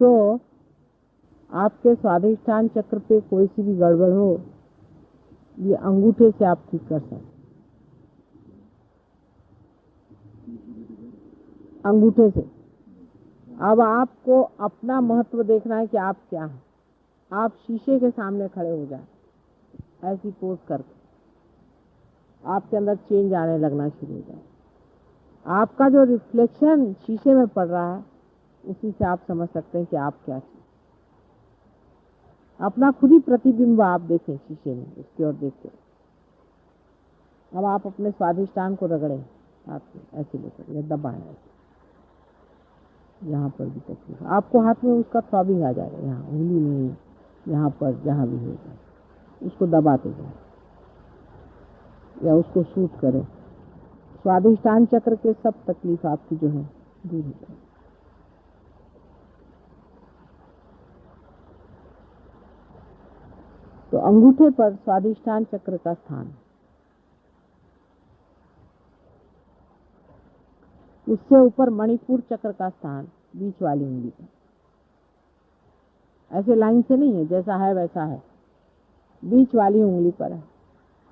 सो आपके स्वाधिष्ठान चक्र पे कोई सी भी गड़बड़ हो, ये अंगूठे से आप ठीक कर सकते, अंगूठे से। अब आपको अपना महत्व देखना है कि आप क्या हैं। आप शीशे के सामने खड़े हो जाए, ऐसी पोज करके आपके अंदर चेंज आने लगना शुरू हो जाए। आपका जो रिफ्लेक्शन शीशे में पड़ रहा है, उसी से आप समझ सकते हैं कि आप क्या हैं। अपना खुद ही प्रतिबिंब आप देखें शीशे में, उसकी ओर देखते। अब आप अपने स्वाधिष्ठान को रगड़ें, आप ऐसे लेकर या दबाएं, यहाँ पर भी तकलीफ, आपको हाथ में उसका थ्रॉबिंग आ जाएगा, यहाँ उंगली में, यहाँ पर जहाँ भी होगा उसको दबाते जाए या उसको शूट करें। स्वाधिष्ठान चक्र के सब तकलीफ आपकी जो है दूर हो जाए। तो अंगूठे पर स्वाधिष्ठान चक्र का स्थान, उससे ऊपर मणिपुर चक्र का स्थान बीच वाली उंगली पर। ऐसे लाइन से नहीं है, जैसा है वैसा है, बीच वाली उंगली पर है।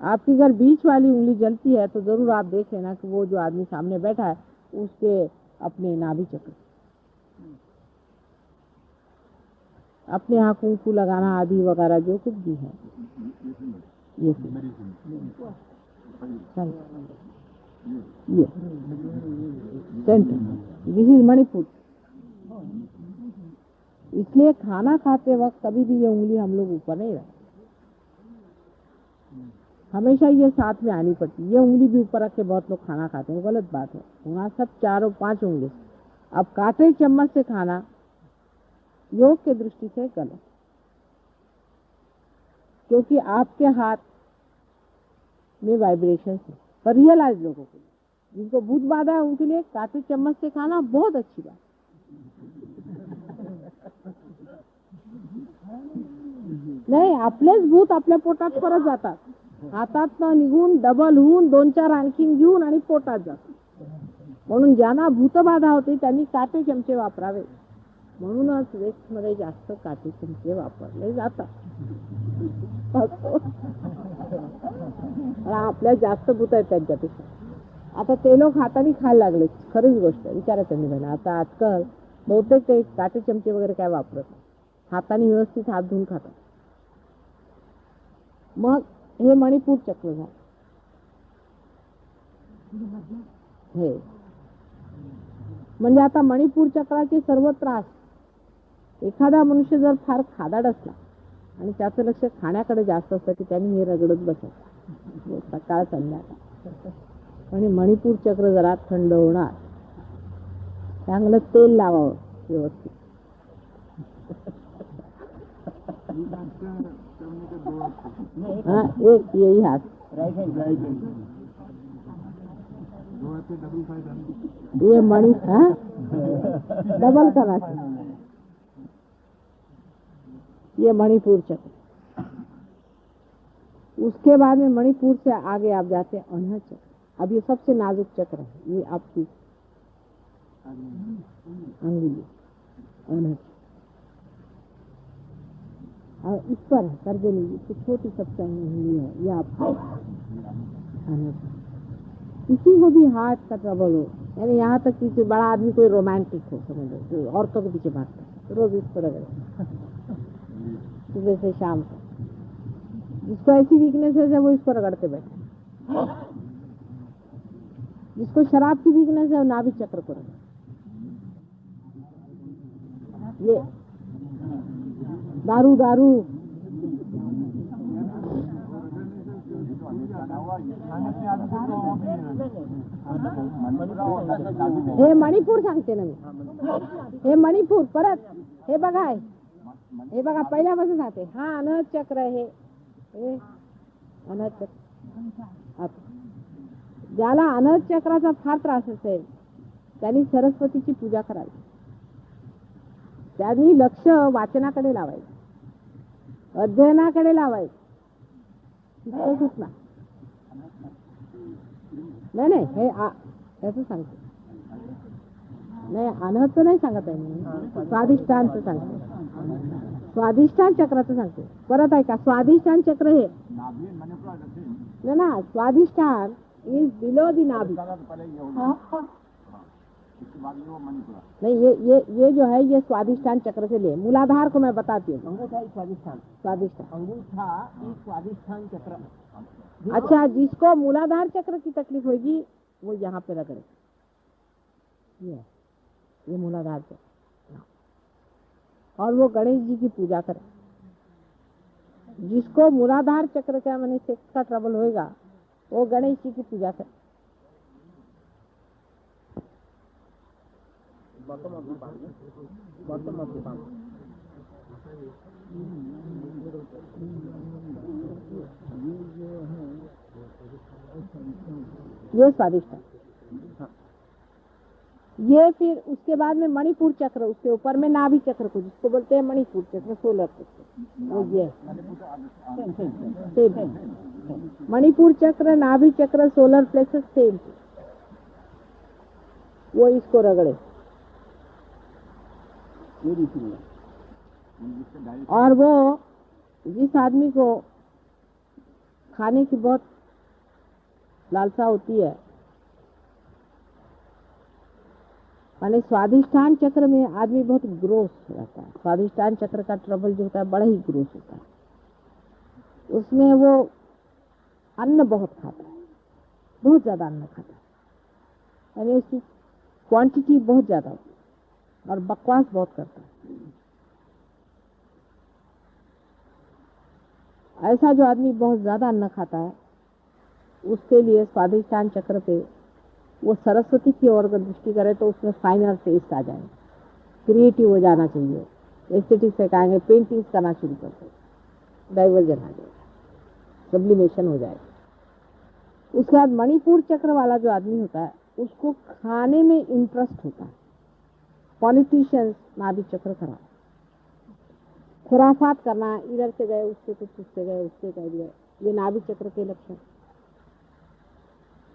आपकी अगर बीच वाली उंगली जलती है तो जरूर आप देख लेना कि वो जो आदमी सामने बैठा है उसके अपने नाभि चक्र, अपने यहाँ कुंकू लगाना आदि वगैरह जो कुछ भी है, ये सेंटर, दिस इज मणिपुर। इसलिए खाना खाते वक्त कभी भी ये उंगली हम लोग ऊपर नहीं रखते, हमेशा ये साथ में आनी पड़ती है। ये उंगली भी ऊपर रख के बहुत लोग खाना खाते हैं, गलत बात है। वहाँ सब 4 और 5 उंगली। अब कांटे चम्मच से खाना योग के दृष्टि से गलत, क्योंकि आपके हाथ में वाइब्रेशन है। पर रियलाइज लोगों को, जिनको भूत बाधा है, उनके लिए कांटे चम्मच से खाना बहुत अच्छी बात। नाही, आपलेच भूत आपल्या पोटात परत जातात, हातातनं निघून डबल होऊन 2-4 आणखीन घेऊन आणि पोटात जातात. म्हणून ज्यांना भूतबाधा होती त्यांनी काटे चमचे वापरावे. म्हणूनच वेस्टमध्ये जास्त काटे चमचे वापरले जातात. आपल्या जास्त भूत आहेत त्यांच्यापेक्षा. आता ते लोक हाताने खायला लागले, खरीच गोष्ट आहे, विचारा त्यांनी बघा. आता आजकाल बहुतेक ते काटे चमचे वगैरे काय वापरत नाही, हाताने व्यवस्थित हात धुवून खातात. मग हे मणिपूर चक्र झालं. हे म्हणजे आता मणिपूर चक्राचे सर्व त्रास, एखादा मनुष्य जर फार खादाड असला आणि त्याचं लक्ष खाण्याकडे जास्त असतं की त्यांनी हे रगडत बसायचं सकाळ संध्याकाळ. आणि मणिपूर चक्र जरा थंड होणार, चांगलं तेल लावावं व्यवस्थित. हाँ, एक यही हाथ, ये मणि, हाँ डबल करना चाहिए. ये मणिपुर चक्र. उसके बाद में मणिपुर से आगे आप जाते हैं अनहद चक्र. अब ये सबसे नाजुक चक्र है, ये आपकी अंगुली अनहद, और इस पर कर देंगे तो छोटी सबसे अंगुली है, ये आपका अनहद. किसी को भी हार्ट का ट्रबल हो, यानी यहाँ तक कि बड़ा आदमी कोई रोमांटिक हो, समझो औरतों के पीछे भागता है, रोज इस पर सुबह से शाम तक. जिसको ऐसी वीकनेस है वो इस पर रगड़ते बैठे. जिसको शराब की वीकनेस है वो नाभि चक्र को रगड़े. ये दारू दारू हे मणिपूर सांगते ना मी. हे मणिपूर परत हे बघा, हे बघा पहिल्यापासून जाते. हा अनहद चक्र आहे, हे अनहद चक्र. ज्याला अनहद चक्राचा फार त्रास असेल त्यांनी सरस्वतीची पूजा करावी. त्यांनी लक्ष वाचनाकडे लावायचं, अध्ययनाकडे लावायचं. सुटना नाही, हे याचं सांगते. नाही, अनहदचं नाही सांगत आहे मी, स्वाधिष्ठानचं सांगते, स्वाधिष्ठान चक्राचं सांगते. परत ऐका, स्वाधिष्ठान चक्र हे ना, स्वाधिष्ठान इज बिलो दी नाभि. नहीं, ये जो है ये स्वाधिष्ठान चक्र से लिए. मूलाधार को मैं बताती हूँ. अंगूठा स्वाधिष्ठान, स्वाधिष्ठान अंगूठा स्वाधिष्ठान चक्र. अच्छा, जिसको मूलाधार चक्र की तकलीफ होगी वो यहाँ पे रगड़े. ये मूलाधार चक्र, और वो गणेश जी की पूजा करे. जिसको मूलाधार चक्र का मैंने सेक्स का ट्रबल होएगा वो गणेश जी की पूजा करे. ये स्वादिष्ट. ये फिर उसके बाद में मणिपुर चक्र, उसके ऊपर में नाभि चक्र को जिसको बोलते हैं मणिपुर चक्र, सोलर चक्र, वो ये सेम. मणिपुर चक्र, नाभि चक्र, सोलर प्लेक्सस सेम. वो इसको रगड़े. और वो जिस आदमी को खाने की बहुत लालसा होती है, माने स्वाधिष्ठान चक्र में आदमी बहुत ग्रोस रहता है. स्वाधिष्ठान चक्र का ट्रबल जो होता है बड़ा ही ग्रोस होता है. उसमें वो अन्न बहुत खाता है, बहुत ज्यादा अन्न खाता है, यानी उसकी क्वांटिटी बहुत ज्यादा होती है और बकवास बहुत करता है. ऐसा जो आदमी बहुत ज्यादा अन्न खाता है उसके लिए स्वाधिष्ठान चक्र पे वो सरस्वती की ओर अगर दृष्टि करे तो उसमें फाइनल टेस्ट आ जाएंगे, क्रिएटिव हो जाना चाहिए, एस्थेटिक्स से कहेंगे, पेंटिंग्स करना शुरू कर दो, डाइवर्जन आ जाएगा, सब्लिमेशन हो जाएगा. उसके बाद मणिपुर चक्र वाला जो आदमी होता है उसको खाने में इंटरेस्ट होता है. पॉलिटिशियंस नाभि चक्र खराब, खुराफात करना, इधर से गए उससे कुछ, उससे गए उससे कह दिया, ये नाभि चक्र के लक्षण.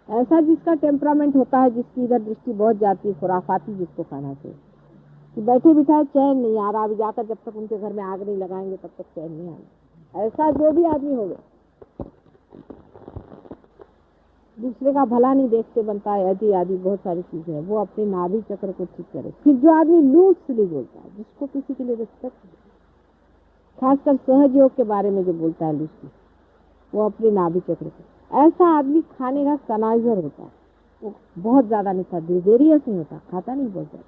ऐसा जिसका टेम्परामेंट होता है, जिसकी इधर दृष्टि बहुत जाती है, खुराफाती जिसको खाना चाहिए, कि बैठे बिठाए चैन नहीं आ रहा, अभी जाकर जब तक उनके घर में आग नहीं लगाएंगे तब तक चैन नहीं आना. ऐसा जो भी आदमी हो गया, दूसरे का भला नहीं देखते बनता है, आदि आदि बहुत सारी चीजें हैं, वो अपने नाभि चक्र को ठीक करे. फिर जो आदमी लूजली बोलता है, जिसको किसी के लिए रिस्पेक्ट, खासकर सहज योग के बारे में जो बोलता है लूजली, वो अपने नाभि चक्र को. ऐसा आदमी खाने का कनाइजर होता है, वो बहुत ज्यादा नहीं खाता, डिजेरियस नहीं होता, खाता नहीं बहुत ज्यादा,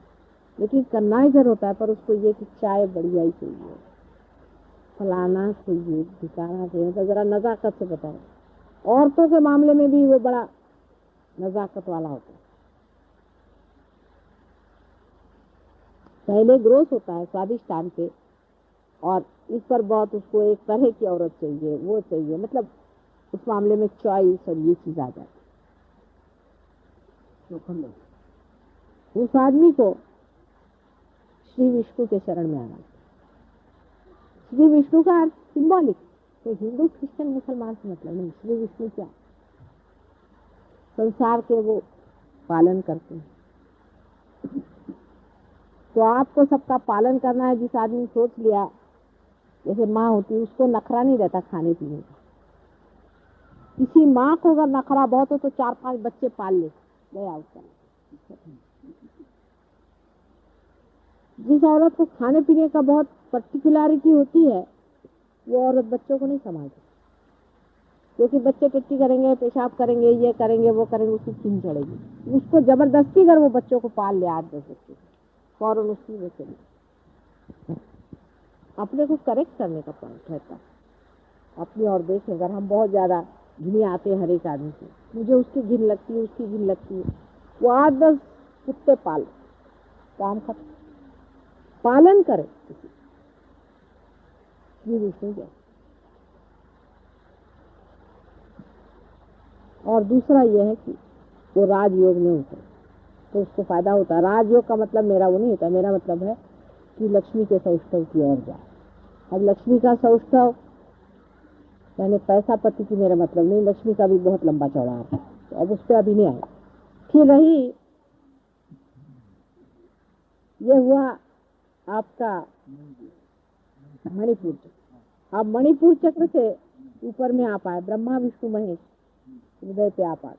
लेकिन कनाइजर होता है. पर उसको ये कि चाय बढ़िया ही चाहिए, फलाना चाहिए, ठिकाना चाहिए, तो जरा नजाकत से बताओ. औरतों के मामले में भी वो बड़ा नजाकत वाला होता है. पहले ग्रोस होता है स्वादिष्ठान पे, और इस पर बहुत उसको एक तरह की औरत चाहिए, वो चाहिए, मतलब उस मामले में चॉइस और ये चीज आ जाती. उस आदमी को श्री विष्णु के शरण में आना. श्री विष्णु का अर्थ सिंबॉलिक, तो हिंदू क्रिश्चियन मुसलमान से मतलब नहीं. श्री विष्णु क्या, संसार के वो पालन करते हैं. तो आपको सबका पालन करना है. जिस आदमी सोच लिया, जैसे माँ होती है, उसको नखरा नहीं रहता खाने पीने का. किसी माँ को अगर नखरा बहुत हो तो 4-5 बच्चे पाल ले, गया उसका. जिस औरत को खाने पीने का बहुत पर्टिकुलरिटी होती है, वो औरत बच्चों को नहीं संभालती, क्योंकि बच्चे टट्टी करेंगे, पेशाब करेंगे, ये करेंगे, वो करेंगे, उसकी चीन चढ़ेगी. उसको जबरदस्ती अगर वो बच्चों को पाल ले, 8-10 बच्चे, फौरन उसकी वो चली. अपने को करेक्ट करने का पॉइंट रहता है. अपनी और देखें, अगर हम बहुत ज्यादा घिने आते हैं हर एक आदमी से, मुझे उसकी घिन लगती है, उसकी घिन लगती है, वो 8-10 कुत्ते पाल, काम खत्म. पालन करे ये विषय है. और दूसरा यह है कि वो राजयोग में उतरे तो उसको फायदा होता है. राजयोग का मतलब मेरा वो नहीं होता, मेरा मतलब है कि लक्ष्मी के सौष्ठव की ओर जाए. अब लक्ष्मी का सौष्ठव यानी पैसा पति की मेरा मतलब नहीं, लक्ष्मी का भी बहुत लंबा चौड़ा आता है, तो अब उस पर अभी नहीं आया. फिर रही ये हुआ आपका मणिपुर चक्र। अब मणिपुर चक्र से ऊपर में आप आए ब्रह्मा विष्णु महेश, हृदय पे आप आए।